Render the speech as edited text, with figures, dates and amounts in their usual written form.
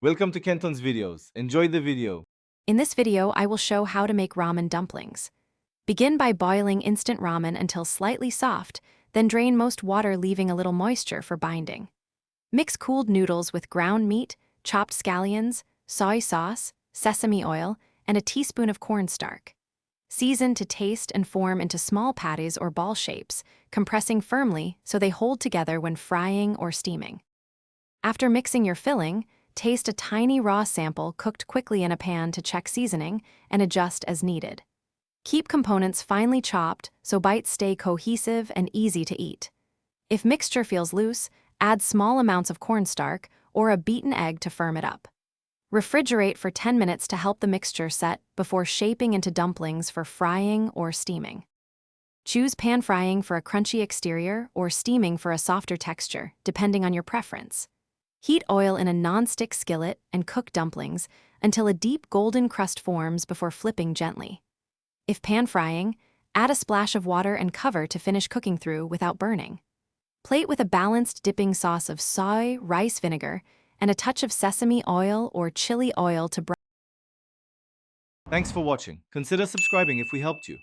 Welcome to Kenton's videos. Enjoy the video. In this video, I will show how to make ramen dumplings. Begin by boiling instant ramen until slightly soft, then drain most water, leaving a little moisture for binding. Mix cooled noodles with ground meat, chopped scallions, soy sauce, sesame oil, and a teaspoon of cornstarch. Season to taste and form into small patties or ball shapes, compressing firmly so they hold together when frying or steaming. After mixing your filling, taste a tiny raw sample cooked quickly in a pan to check seasoning and adjust as needed. Keep components finely chopped so bites stay cohesive and easy to eat. If mixture feels loose, add small amounts of cornstarch or a beaten egg to firm it up. Refrigerate for 10 minutes to help the mixture set before shaping into dumplings for frying or steaming. Choose pan frying for a crunchy exterior or steaming for a softer texture, depending on your preference. Heat oil in a non-stick skillet and cook dumplings until a deep golden crust forms before flipping gently. If pan frying, add a splash of water and cover to finish cooking through without burning. Plate with a balanced dipping sauce of soy, rice vinegar, and a touch of sesame oil or chili oil to brown. Thanks for watching. Consider subscribing if we helped you.